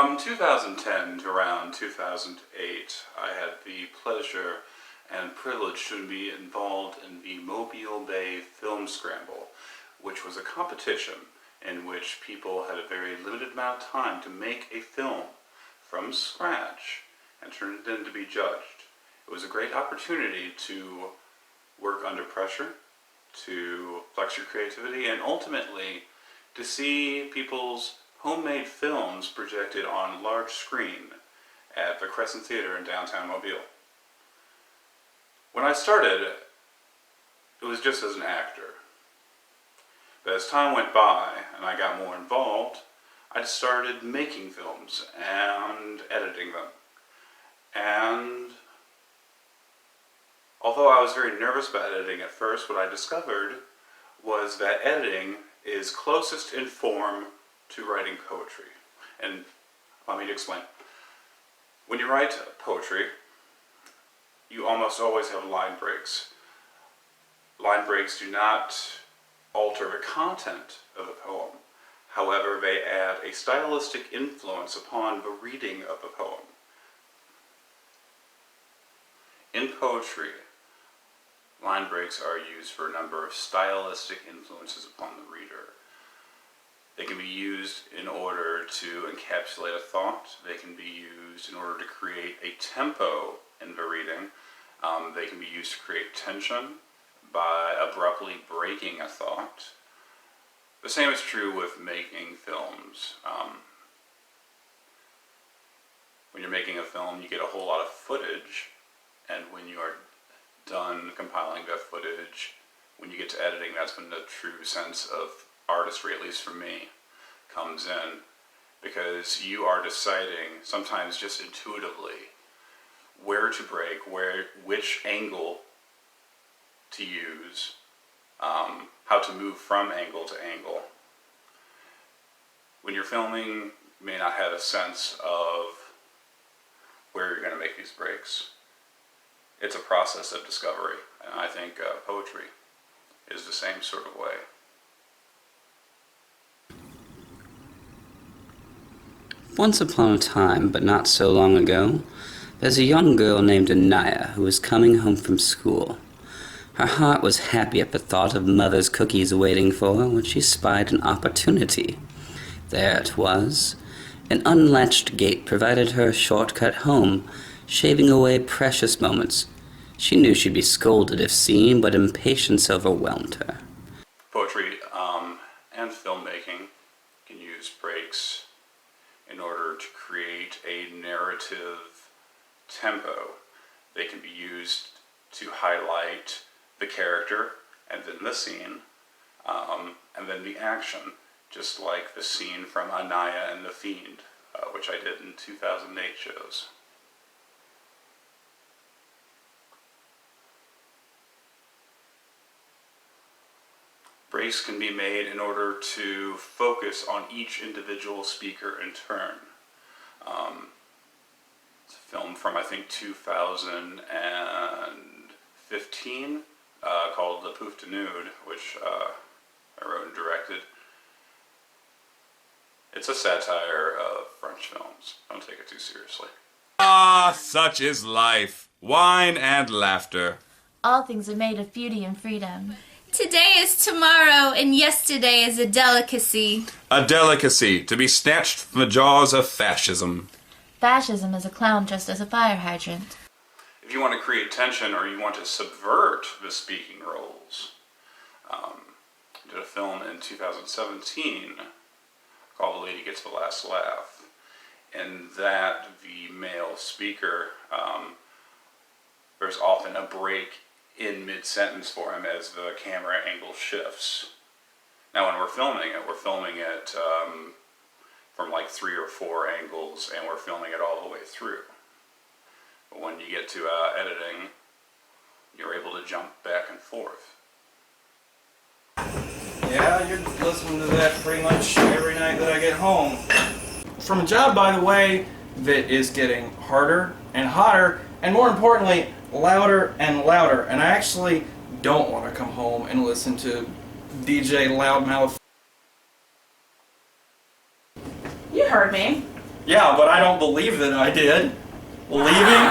From 2010 to around 2008, I had the pleasure and privilege to be involved in the Mobile Bay Film Scramble, which was a competition in which people had a very limited amount of time to make a film from scratch and turn it in to be judged. It was a great opportunity to work under pressure, to flex your creativity, and ultimately to see people's homemade films projected on large screen at the Crescent Theater in downtown Mobile. When I started, it was just as an actor. But as time went by and I got more involved, I started making films and editing them. And although I was very nervous about editing at first, what I discovered was that editing is closest in form to writing poetry. And allow me to explain. When you write poetry, you almost always have line breaks. Line breaks do not alter the content of the poem. However, they add a stylistic influence upon the reading of the poem. In poetry, line breaks are used for a number of stylistic influences upon the reader. They can be used in order to encapsulate a thought. They can be used in order to create a tempo in the reading. They can be used to create tension by abruptly breaking a thought. The same is true with making films. When you're making a film, you get a whole lot of footage, and when you are done compiling that footage, when you get to editing, that's when the true sense of artistry, at least for me, comes in, because you are deciding, sometimes just intuitively, where to break, which angle to use, how to move from angle to angle. When you're filming, you may not have a sense of where you're going to make these breaks. It's a process of discovery, and I think poetry is the same sort of way. Once upon a time, but not so long ago, there's a young girl named Anaya who was coming home from school. Her heart was happy at the thought of mother's cookies waiting for her when she spied an opportunity. There it was. An unlatched gate provided her a shortcut home, shaving away precious moments. She knew she'd be scolded if seen, but impatience overwhelmed her. Poetry and filmmaking can use breaks in order to create a narrative tempo. They can be used to highlight the character and then the scene, and then the action, just like the scene from Anaya and the Fiend, which I did in 2008 shows. Breaks can be made in order to focus on each individual speaker in turn. It's a film from, I think, 2015 called Le Pouf de Nude, which I wrote and directed. It's a satire of French films. Don't take it too seriously. Ah, such is life. Wine and laughter. All things are made of beauty and freedom. Today is tomorrow, and yesterday is a delicacy. A delicacy to be snatched from the jaws of fascism. Fascism is a clown dressed as a fire hydrant. If you want to create tension or you want to subvert the speaking roles, I did a film in 2017 called The Lady Gets the Last Laugh. In that, the male speaker, there's often a break in mid-sentence for him as the camera angle shifts. Now when we're filming it from like 3 or 4 angles, and we're filming it all the way through. But when you get to editing, you're able to jump back and forth. Yeah, you're listening to that pretty much every night that I get home. From a job, by the way, that is getting harder and hotter, and more importantly, louder and louder. And I actually don't want to come home and listen to DJ Loudmouth. You heard me. Yeah, but I don't believe that I did. Leaving?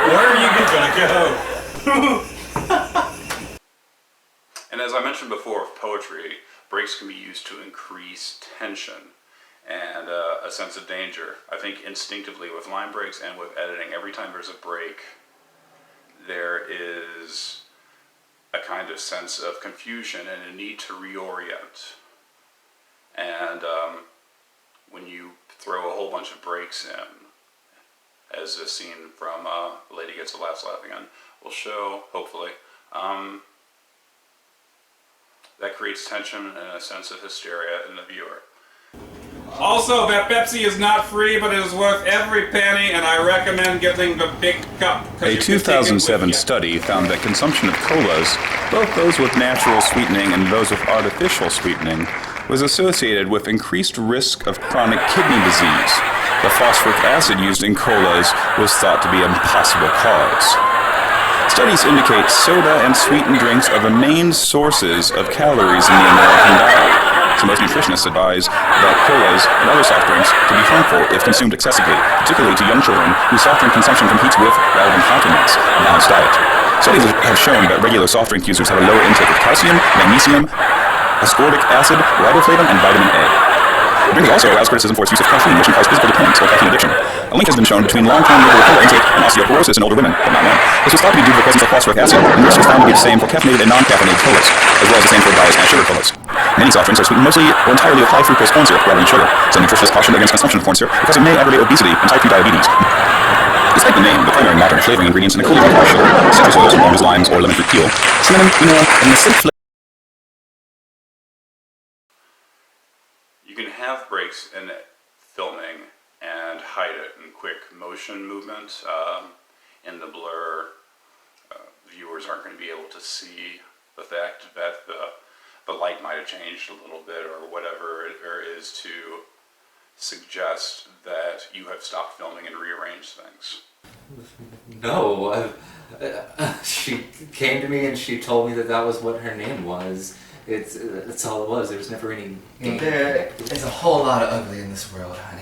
Where are you gonna go? And as I mentioned before, with poetry, breaks can be used to increase tension and a sense of danger. I think instinctively with line breaks and with editing, every time there's a break, there is a kind of sense of confusion and a need to reorient. And when you throw a whole bunch of breaks in, as this scene from The Lady Gets the Last Laugh Again will show, hopefully, that creates tension and a sense of hysteria in the viewer. Also, that Pepsi is not free, but it is worth every penny, and I recommend getting the big cup. A 2007 study found that consumption of colas, both those with natural sweetening and those with artificial sweetening, was associated with increased risk of chronic kidney disease. The phosphoric acid used in colas was thought to be a possible cause. Studies indicate soda and sweetened drinks are the main sources of calories in the American diet. So most nutritionists advise that colas and other soft drinks can be harmful if consumed excessively, particularly to young children whose soft drink consumption competes with, rather than complements, a balanced diet. Studies have shown that regular soft drink users have a lower intake of calcium, magnesium, ascorbic acid, riboflavin, and vitamin A. The drink also aroused criticism for its use of caffeine, which can cause physical dependence or caffeine addiction. A link has been shown between long-term regular cola intake and osteoporosis in older women, but not men. This was thought to be due to the presence of phosphoric acid, and this was found to be the same for caffeinated and non-caffeinated colas, as well as the same for diet and sugar colas. Many soft drinks are sweetened mostly or entirely with high fructose corn syrup rather than sugar. Some nutritionists caution against consumption of corn syrup because it may aggravate obesity and type 2 diabetes. Despite the name, the primary modern flavoring ingredients in a cola are sugar, citrus oils, orange limes, or lemon fruit peel, cinnamon, quinoa, and an acidic flavor. You can have breaks in filming and hide it in quick motion movement. In the blur, viewers aren't going to be able to see the fact that the light might have changed a little bit or whatever there is to suggest that you have stopped filming and rearranged things. No, she came to me and she told me that that was what her name was. That's all it was. There was never any name. There is a whole lot of ugly in this world, honey.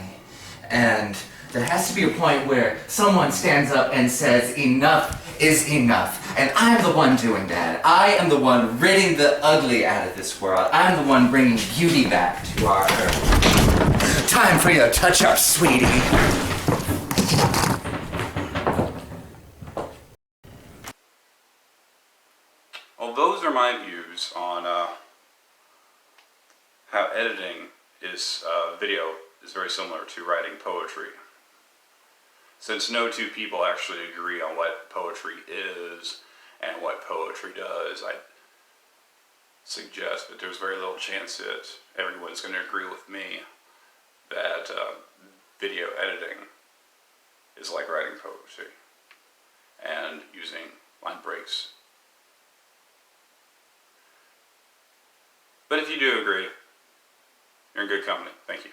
And there has to be a point where someone stands up and says enough is enough. And I'm the one doing that. I am the one ridding the ugly out of this world. I'm the one bringing beauty back to our earth. Time for you to touch up, sweetie. Well, those are my views on how editing is video is very similar to writing poetry. Since no two people actually agree on what poetry is and what poetry does, I suggest that there's very little chance that everyone's going to agree with me that video editing is like writing poetry and using line breaks. But if you do agree, you're in good company. Thank you.